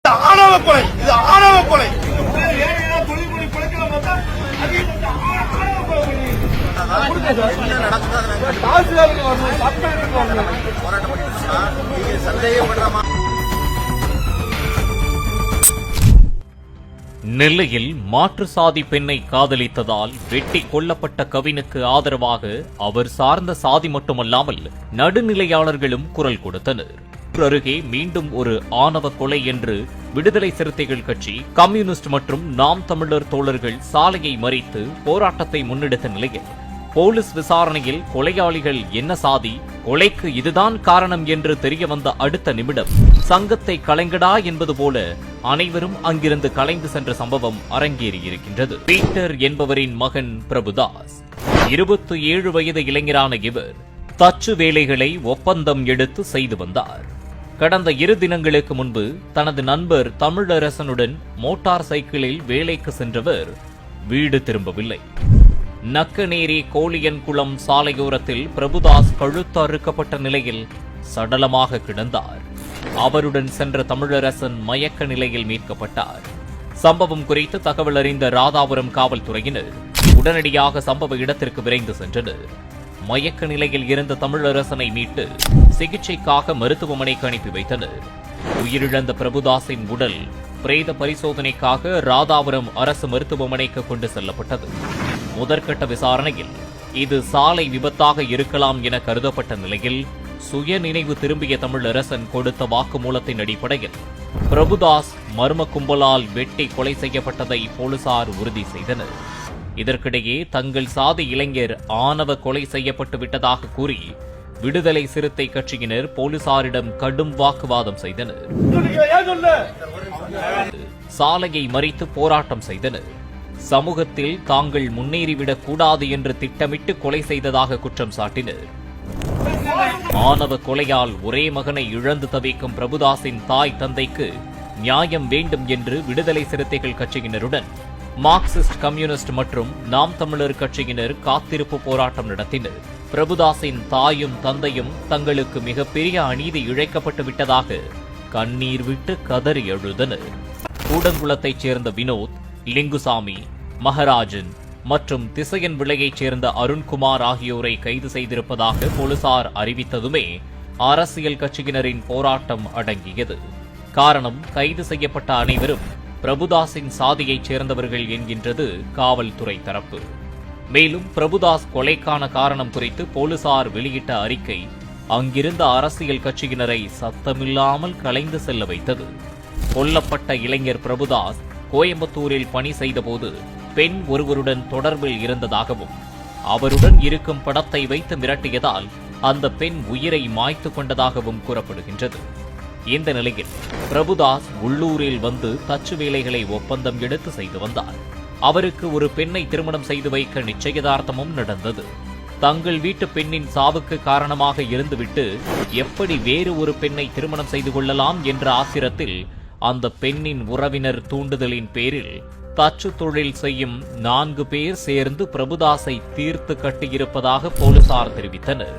ஆணவ கொலை, இது ஆணவ கொலை. நெல்லையில் மாற்று சாதி பெண்ணை காதலித்ததால் வெட்டி கொல்லப்பட்ட கவினுக்கு ஆதரவாக அவர் சார்ந்த சாதி மட்டுமல்லாமல் நடுநிலையாளர்களும் குரல் கொடுத்தனர். அருகே மீண்டும் ஒரு ஆணவ கொலை என்று விடுதலை சிறுத்தைகள் கட்சி, கம்யூனிஸ்ட் மற்றும் நாம் தமிழர் தோழர்கள் சாலையை மறித்து போராட்டத்தை முன்னெடுத்த நிலையில் போலீஸ் விசாரணையில் கொலையாளிகள் என்ன சாதி, கொலைக்கு இதுதான் காரணம் என்று தெரிய வந்த அடுத்த நிமிடம் சங்கத்தை கலைங்கடா என்பது போல அனைவரும் அங்கிருந்து கலைந்து சென்ற சம்பவம் அரங்கேறியிருக்கின்றது. பீட்டர் என்பவரின் மகன் பிரபுதாஸ் 27 வயது இளைஞரான இவர் தச்சு வேலைகளை ஒப்பந்தம் எடுத்து செய்து வந்தார். கடந்த 2 தினங்களுக்கு முன்பு தனது நண்பர் தமிழரசனுடன் மோட்டார் சைக்கிளில் வேலைக்கு சென்றவர் வீடு திரும்பவில்லை. நக்கநேரி கோழியன்குளம் சாலையோரத்தில் பிரபுதாஸ் கழுத்து அறுக்கப்பட்ட நிலையில் சடலமாக கிடந்தார். அவருடன் சென்ற தமிழரசன் மயக்க நிலையில் மீட்கப்பட்டார். சம்பவம் குறித்து தகவல் அறிந்த ராதாபுரம் காவல்துறையினர் உடனடியாக சம்பவ இடத்திற்கு விரைந்து சென்றனர். மயக்க நிலையில் இருந்த தமிழரசனை மீட்டு சிகிச்சைக்காக மருத்துவமனைக்கு அனுப்பி வைத்தனர். உயிரிழந்த பிரபுதாஸின் உடல் பிரேத பரிசோதனைக்காக ராதாபுரம் அரசு மருத்துவமனைக்கு கொண்டு செல்லப்பட்டது. முதற்கட்ட விசாரணையில் இது சாலை விபத்தாக இருக்கலாம் என கருதப்பட்ட நிலையில் சுய நினைவு திரும்பிய தமிழரசன் கொடுத்த வாக்குமூலத்தின் அடிப்படையில் பிரபுதாஸ் மர்ம கும்பலால் வெட்டி கொலை செய்யப்பட்டதை போலீசார் உறுதி செய்தனர். இதற்கிடையே தங்கள் சாதி இளைஞர் ஆணவ கொலை செய்யப்பட்டு விட்டதாக கூறி விடுதலை சிறுத்தை கட்சியினர் போலீசாரிடம் கடும் வாக்குவாதம் செய்தனர். சாலையை மறித்து போராட்டம் செய்தனர். சமூகத்தில் தாங்கள் முன்னேறிவிடக் கூடாது என்று திட்டமிட்டு கொலை செய்ததாக குற்றம் சாட்டினர். ஆணவ கொலையால் ஒரே மகனை இழந்து தவிக்கும் பிரபுதாஸின் தாய் தந்தைக்கு நியாயம் வேண்டும் என்று விடுதலை சிறுத்தைகள் கட்சியினருடன் மார்க்சிஸ்ட், கம்யூனிஸ்ட் மற்றும் நாம் தமிழர் கட்சியினர் காத்திருப்பு போராட்டம் நடத்தினர். பிரபுதாஸின் தாயும் தந்தையும் தங்களுக்கு மிகப்பெரிய அநீதி இழைக்கப்பட்டு விட்டதாக கண்ணீர் விட்டு கதறி எழுதனர். கூடங்குளத்தைச் சேர்ந்த வினோத், லிங்குசாமி, மகராஜன் மற்றும் திசையன் விளையைச் சேர்ந்த அருண்குமார் ஆகியோரை கைது செய்திருப்பதாக போலீசார் அறிவித்ததுமே அரசியல் கட்சியினரின் போராட்டம் அடங்கியது. காரணம், கைது செய்யப்பட்ட அனைவரும் பிரபுதாஸின் சாதியைச் சேர்ந்தவர்கள் என்கின்றது காவல்துறை தரப்பு. மேலும் பிரபுதாஸ் கொலைக்கான காரணம் குறித்து போலீசார் வெளியிட்ட அறிக்கை அங்கிருந்த அரசியல் கட்சியினரை சத்தமில்லாமல் கலைந்து செல்ல வைத்தது. கொல்லப்பட்ட இளைஞர் பிரபுதாஸ் கோயம்புத்தூரில் பணி செய்தபோது பெண் ஒருவருடன் தொடர்பில் இருந்ததாகவும் அவருடன் இருக்கும் படத்தை வைத்து மிரட்டியதால் அந்த பெண் உயிரை மாய்த்து கொண்டதாகவும் கூறப்படுகின்றது. இந்த நிலையில் பிரபுதாஸ் உள்ளூரில் வந்து தச்சு வேலைகளை ஒப்பந்தம் எடுத்து செய்து வந்தார். அவருக்கு ஒரு பெண்ணை திருமணம் செய்து வைக்க நிச்சயதார்த்தமும் நடந்தது. தங்கள் வீட்டு பெண்ணின் சாவுக்கு காரணமாக இருந்துவிட்டு எப்படி வேறு ஒரு பெண்ணை திருமணம் செய்து கொள்ளலாம் என்ற ஆத்திரத்தில் அந்த பெண்ணின் உறவினர் தூண்டுதலின் பேரில் தச்சு தொழில் செய்யும் 4 பேர் சேர்ந்து பிரபுதாஸை தீர்த்து கட்டியிருப்பதாக போலீசார் தெரிவித்தனர்.